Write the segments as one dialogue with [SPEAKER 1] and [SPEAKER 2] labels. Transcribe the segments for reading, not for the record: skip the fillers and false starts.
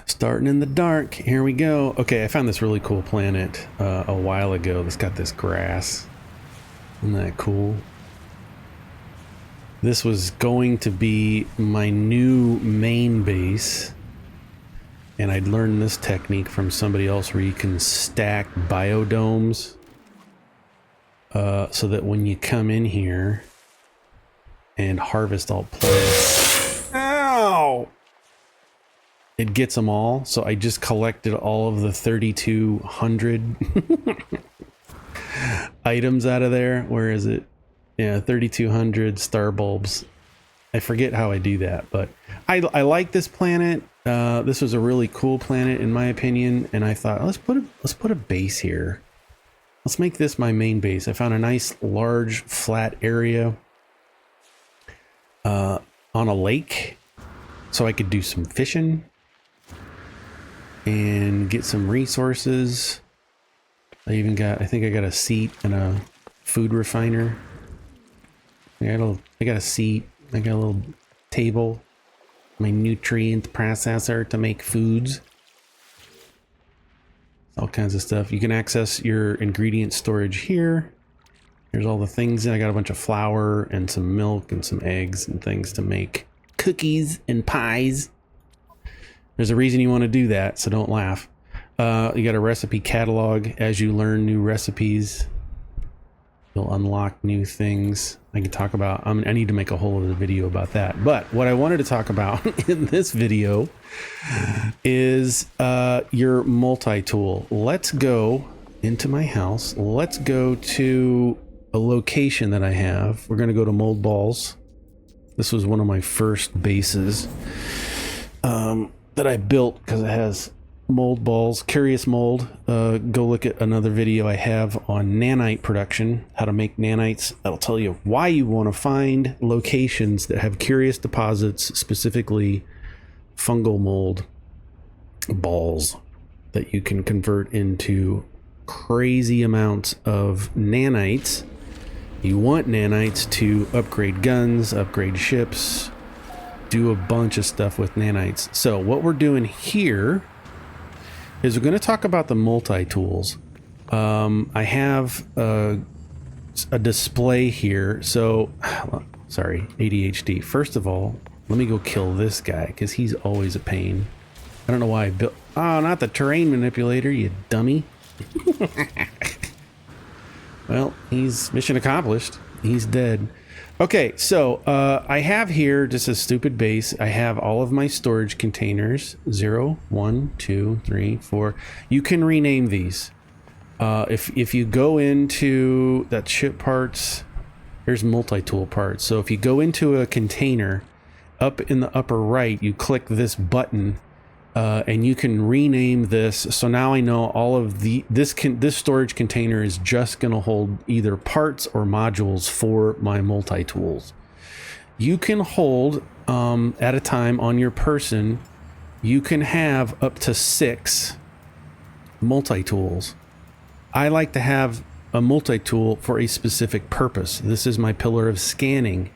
[SPEAKER 1] Starting in the dark. Here we go. Okay, I found this really cool planet a while ago that's got this grass. Isn't that cool? This was going to be my new main base. And I'd learned this technique from somebody else where you can stack biodomes so that when you come in here and harvest all plants, ow! It gets them all. So I just collected all of the 3,200 items out of there. Where is it? Yeah, 3,200 star bulbs. I forget how I do that, but I like this planet. This was a really cool planet in my opinion, and I thought let's put a base here. Let's make this my main base. I found a nice large flat area on a lake, so I could do some fishing and get some resources. I think I got a seat and a food refiner. I got a seat. I got a little table, my nutrient processor to make foods, all kinds of stuff. You can access your ingredient storage here. Here's all the things. I got a bunch of flour and some milk and some eggs and things to make cookies and pies. There's a reason you want to do that, so don't laugh. You got a recipe catalog. As you learn new recipes, you'll unlock new things. I can talk about, I need to make a whole other video about that. But what I wanted to talk about in this video is your multi-tool. Let's go into my house. Let's go to a location that I have. We're going to go to mold balls. This was one of my first bases that I built because it has mold balls. Curious Mold. Go look at another video I have on nanite production, how to make nanites. That'll tell you why you want to find locations that have curious deposits, specifically fungal mold balls that you can convert into crazy amounts of nanites. You want nanites to upgrade guns, upgrade ships, do a bunch of stuff with nanites. So what we're doing here is we're going to talk about the multi-tools. I have a display here. So, sorry, ADHD. First of all, let me go kill this guy because he's always a pain. I don't know why I built... Oh, not the terrain manipulator, you dummy. Well, he's mission accomplished. He's dead. Okay, so I have here just a stupid base. I have all of my storage containers. 0, 1, 2, 3, 4. You can rename these. If you go into that ship parts, there's multi-tool parts. So if you go into a container, up in the upper right, you click this button, and you can rename this. So now I know all of this storage container is just going to hold either parts or modules for my multi-tools. You can hold at a time on your person. You can have up to 6 multi-tools. I like to have a multi-tool for a specific purpose. This is my pillar of scanning.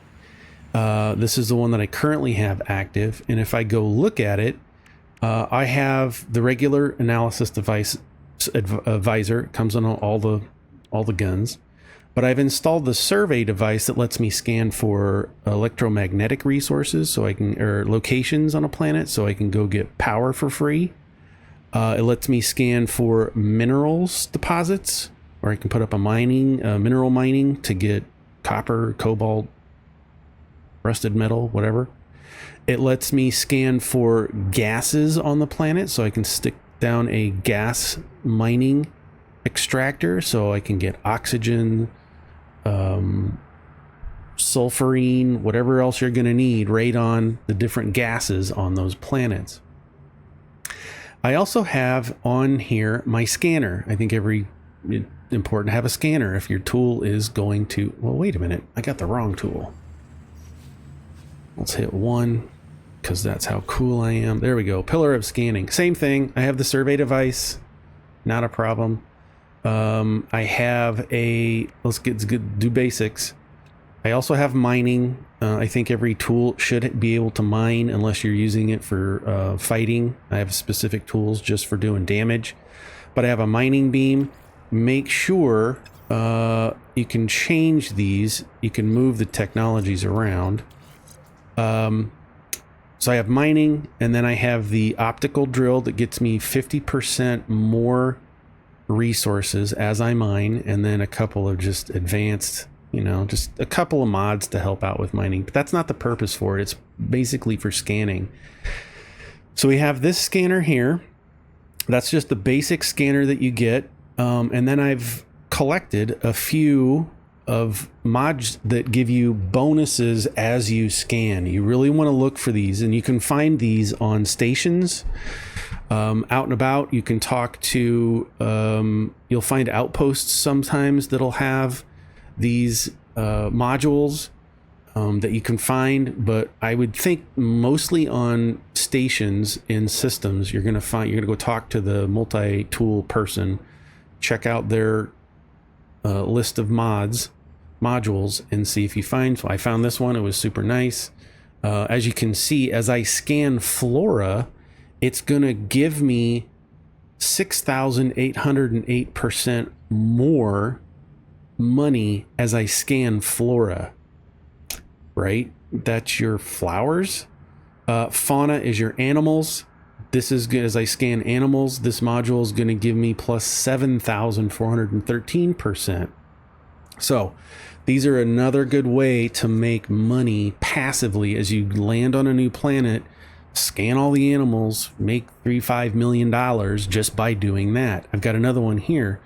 [SPEAKER 1] This is the one that I currently have active. And if I go look at it, I have the regular analysis device visor. It comes on all the guns, but I've installed the survey device that lets me scan for electromagnetic resources, so I can, or locations on a planet, so I can go get power for free. It lets me scan for minerals deposits, or I can put up a mineral mining to get copper, cobalt, rusted metal, whatever. It lets me scan for gases on the planet, so I can stick down a gas mining extractor, so I can get oxygen, sulfurine, whatever else you're going to need, radon, the different gases on those planets. I also have on here my scanner. I think important to have a scanner if your tool is going to... Well, wait a minute. I got the wrong tool. Let's hit 1. Because that's how cool I am. There we go. Pillar of scanning. Same thing. I have the survey device. Not a problem. I have a... do basics. I also have mining. I think every tool should be able to mine unless you're using it for fighting. I have specific tools just for doing damage, but I have a mining beam. Make sure you can change these. You can move the technologies around. So I have mining, and then I have the optical drill that gets me 50% more resources as I mine, and then a couple of just advanced, just a couple of mods to help out with mining. But that's not the purpose for it. It's basically for scanning. So we have this scanner here. That's just the basic scanner that you get. And then I've collected a few of mods that give you bonuses as you scan. You really want to look for these, and you can find these on stations out and about. You can talk to you'll find outposts sometimes that'll have these modules that you can find, but I would think mostly on stations in systems you're gonna go talk to the multi-tool person, check out their list of modules, and see if you find. So I found this one. It was super nice. As you can see, as I scan flora, it's gonna give me 6,808% more money as I scan flora. Right? That's your flowers. Fauna is your animals. This is good. As I scan animals, this module is going to give me plus 7,413%. So these are another good way to make money passively as you land on a new planet. Scan all the animals, make $3-5 million just by doing that. I've got another one here.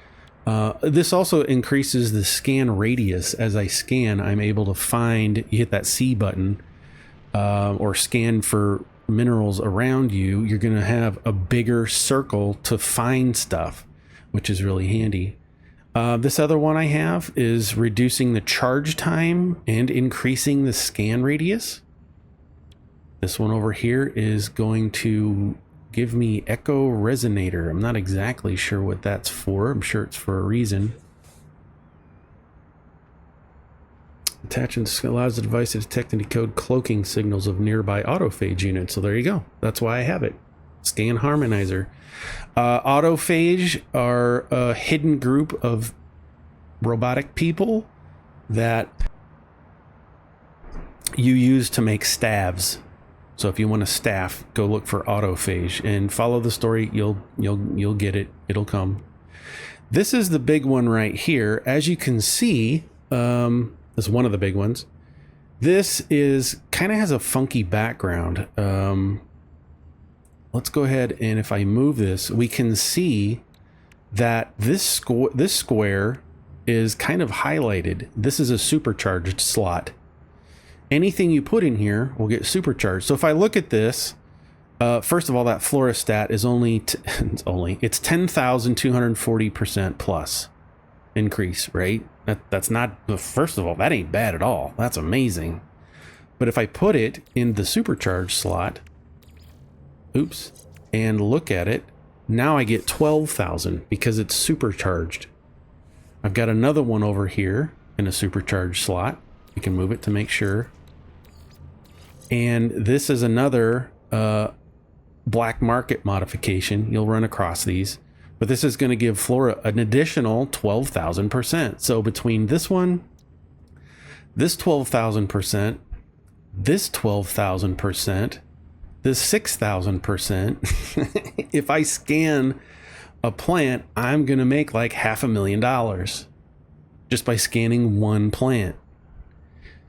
[SPEAKER 1] This also increases the scan radius. As I scan, I'm able to find, you hit that C button, or scan for minerals around you. You're going to have a bigger circle to find stuff, which is really handy. This other one I have is reducing the charge time and increasing the scan radius. This one over here is going to give me echo resonator. I'm not exactly sure what that's for. I'm sure it's for a reason. Attachment allows the device to detect and decode cloaking signals of nearby autophage units. So there you go. That's why I have it. Scan harmonizer. Autophage are a hidden group of robotic people that you use to make staves. So if you want a staff, go look for autophage and follow the story. You'll get it. It'll come. This is the big one right here. As you can see, this is one of the big ones. This is kind of has a funky background. Let's go ahead, and if I move this, we can see that this square is kind of highlighted. This is a supercharged slot. Anything you put in here will get supercharged. So if I look at this, first of all, that flora stat is it's 10,240% plus increase, right? That's not, first of all, that ain't bad at all. That's amazing. But if I put it in the supercharged slot, oops, and look at it, now I get 12,000 because it's supercharged. I've got another one over here in a supercharged slot. You can move it to make sure. And this is another black market modification. You'll run across these. But this is going to give flora an additional 12,000%. So between this one, this 12,000%, this 12,000%, this 6,000%, if I scan a plant, I'm going to make like $500,000 just by scanning one plant.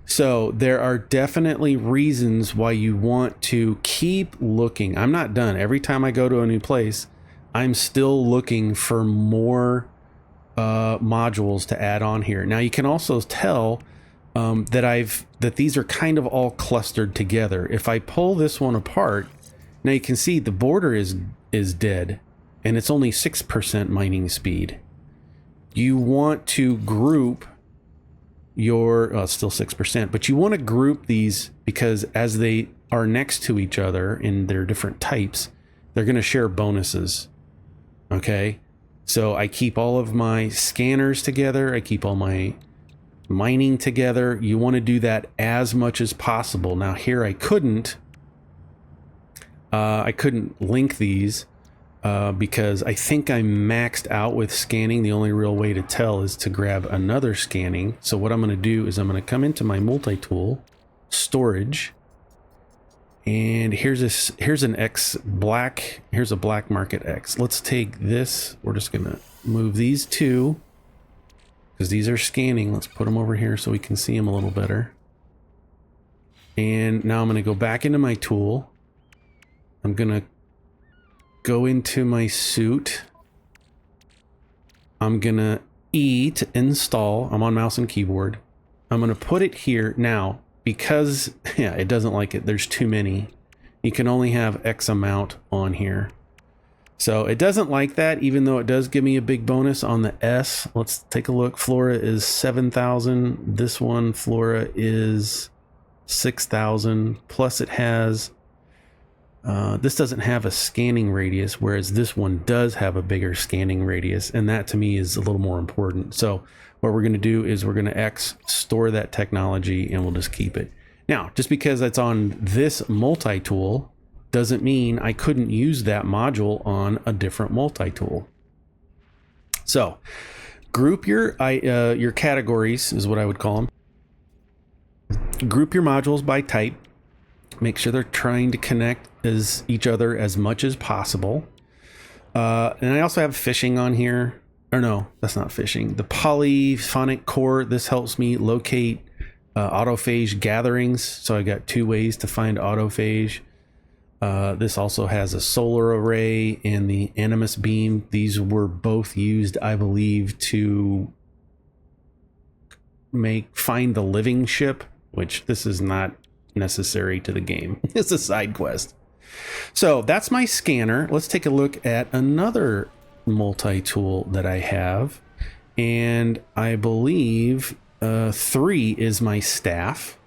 [SPEAKER 1] So there are definitely reasons why you want to keep looking. I'm not done. Every time I go to a new place, I'm still looking for more modules to add on here. Now you can also tell that these are kind of all clustered together. If I pull this one apart, now you can see the border is dead, and it's only 6% mining speed. You want to group your still 6%, but you want to group these because as they are next to each other in their different types, they're going to share bonuses. Okay, so I keep all of my scanners together. I keep all my mining together. You want to do that as much as possible. Now here I couldn't link these because I think I'm maxed out with scanning. The only real way to tell is to grab another scanning. So what I'm going to do is I'm going to come into my multi-tool, storage, and here's a black market X. Let's take this. We're just going to move these two because these are scanning. Let's put them over here so we can see them a little better. And now I'm going to go back into my tool. I'm going to go into my suit. I'm going to to install. I'm on mouse and keyboard. I'm going to put it here now. Because, yeah, it doesn't like it. There's too many. You can only have X amount on here. So it doesn't like that, even though it does give me a big bonus on the S. Let's take a look. Flora is 7,000. This one, Flora, is 6,000. Plus it has, this doesn't have a scanning radius, whereas this one does have a bigger scanning radius. And that to me is a little more important. So what we're going to do is we're going to X store that technology and we'll just keep it. Now, just because it's on this multi-tool doesn't mean I couldn't use that module on a different multi-tool. So group your categories is what I would call them. Group your modules by type. Make sure they're trying to connect each other as much as possible. And I also have fishing on here. Or no, that's not fishing. The polyphonic core, this helps me locate autophage gatherings. So I got 2 ways to find autophage. This also has a solar array and the animus beam. These were both used, I believe, to find the living ship, which this is not necessary to the game. It's a side quest. So that's my scanner. Let's take a look at another multi-tool that I have, and I believe 3 is my staff,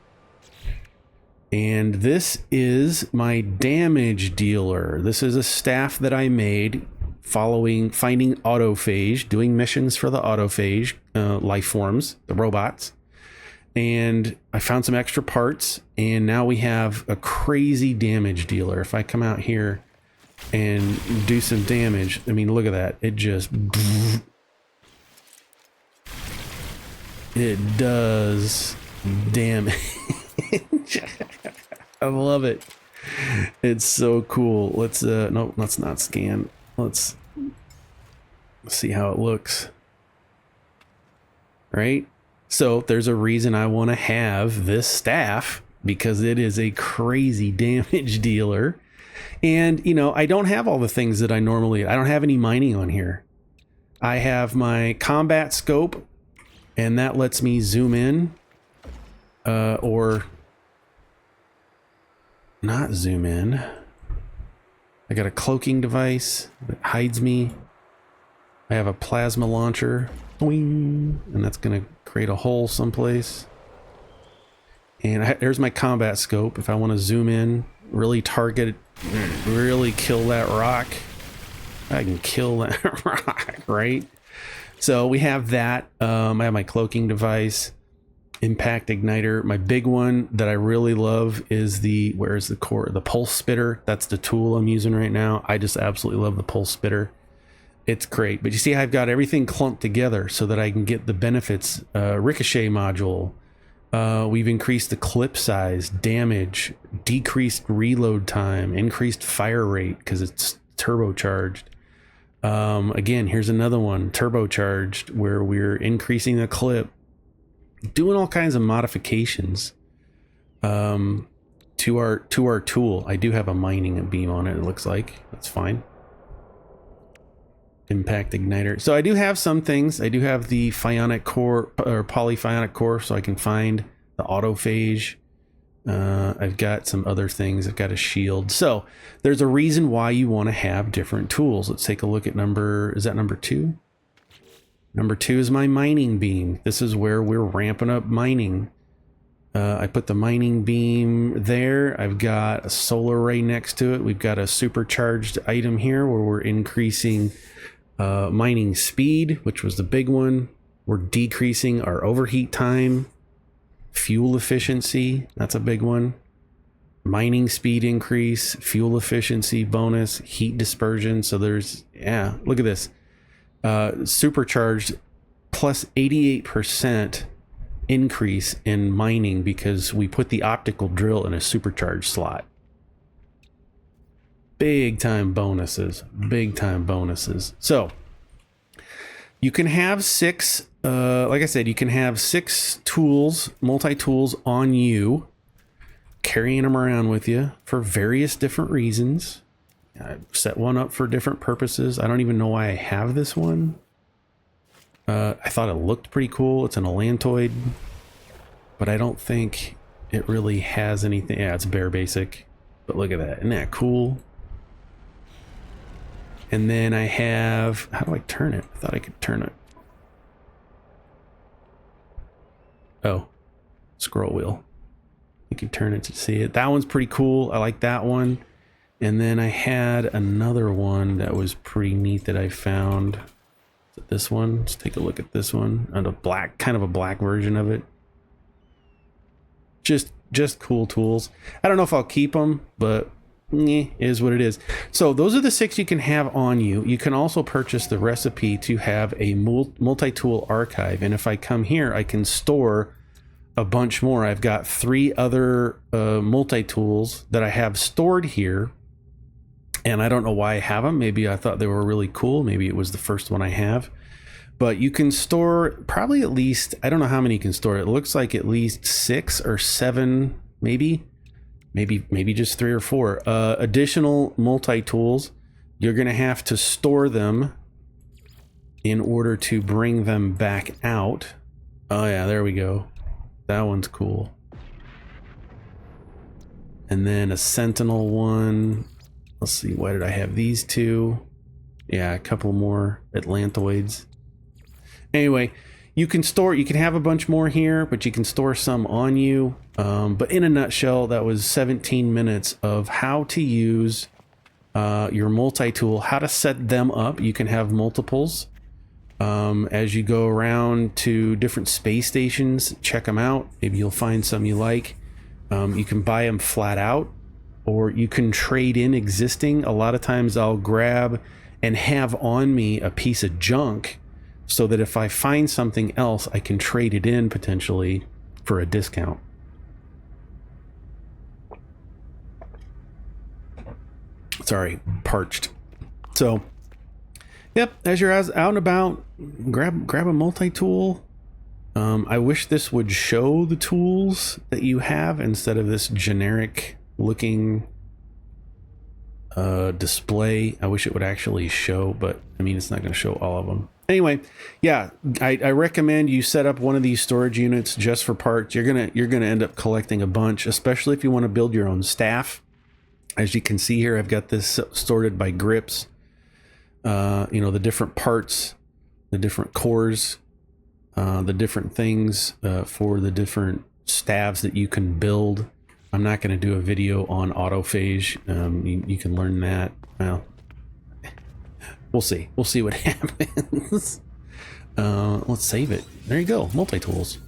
[SPEAKER 1] and this is my damage dealer. This is a staff that I made finding autophage, doing missions for the autophage life forms, the robots, and I found some extra parts, and now we have a crazy damage dealer. If I come out here and do some damage, I mean, look at that. It just, it does damage. I love it. It's so cool. Let's no, let's not scan. Let's see how it looks. Right? So there's a reason I want to have this staff, because it is a crazy damage dealer. And, you know, I don't have all the things that I normally, I don't have any mining on here. I have my combat scope, and that lets me zoom in, or not zoom in. I got a cloaking device that hides me. I have a plasma launcher, boing, and that's going to create a hole someplace. And there's my combat scope. If I want to zoom in, really target, really kill that rock, I can kill that rock, right? So we have that. I have my cloaking device, impact igniter. My big one that I really love is where's the core? The pulse spitter. That's the tool I'm using right now. I just absolutely love the pulse spitter. It's great. But you see, I've got everything clumped together so that I can get the benefits. Ricochet module. We've increased the clip size, damage, decreased reload time, increased fire rate because it's turbocharged. Again, here's another one, turbocharged, where we're increasing the clip, doing all kinds of modifications to our tool. I do have a mining beam on it, it looks like. That's fine. Impact igniter. So I do have some things. I do have the phionic core or polyphionic core, so I can find the autophage. I've got some other things. I've got a shield. So there's a reason why you want to have different tools. Let's take a look at is that number 2? Number 2 is my mining beam. This is where we're ramping up mining. I put the mining beam there. I've got a solar array next to it. We've got a supercharged item here where we're increasing mining speed, which was the big one. We're decreasing our overheat time, fuel efficiency. That's a big one. Mining speed increase, fuel efficiency bonus, heat dispersion. So there's, yeah, look at this. Supercharged plus 88% increase in mining because we put the optical drill in a supercharged slot. Big time bonuses. So you can have 6, like I said, you can have 6 tools, multi-tools on you, carrying them around with you for various different reasons. I set one up for different purposes. I don't even know why I have this one. I thought it looked pretty cool. It's an Allantoid, but I don't think it really has anything. Yeah, it's bare basic, but look at that. Isn't that cool? And then I have, how do I turn it? I thought I could turn it. Oh, scroll wheel. You can turn it to see it. That one's pretty cool. I like that one. And then I had another one that was pretty neat that I found. Is it this one? Let's take a look at this one. And a black, kind of a black version of it. Just cool tools. I don't know if I'll keep them, but is what it is. So those are the 6 you can have on you. You can also purchase the recipe to have a multi-tool archive. And if I come here, I can store a bunch more. I've got 3 other multi-tools that I have stored here. And I don't know why I have them. Maybe I thought they were really cool. Maybe it was the first one I have. But you can store probably at least, I don't know how many you can store. It looks like at least 6 or 7, maybe just 3 or 4 additional multi-tools. You're going to have to store them in order to bring them back out. Oh yeah, there we go. That one's cool. And then a Sentinel one. Let's see, why did I have these 2? Yeah, a couple more Atlantoids. Anyway, you can have a bunch more here, but you can store some on you. But in a nutshell, that was 17 minutes of how to use your multi-tool, how to set them up. You can have multiples. As you go around to different space stations, check them out. Maybe you'll find some you like. You can buy them flat out, or you can trade in existing. A lot of times I'll grab and have on me a piece of junk so that if I find something else, I can trade it in potentially for a discount. Sorry, parched. So, yep, as you're out and about, grab a multi-tool. I wish this would show the tools that you have instead of this generic looking display. I wish it would actually show, but I mean, it's not going to show all of them. Anyway, yeah, I recommend you set up one of these storage units just for parts. You're gonna end up collecting a bunch, especially if you want to build your own staff. As you can see here, I've got this sorted by grips. The different parts, the different cores, the different things for the different staves that you can build. I'm not going to do a video on autophage. You can learn that. Well, we'll see. We'll see what happens. Let's save it. There you go. Multi-tools.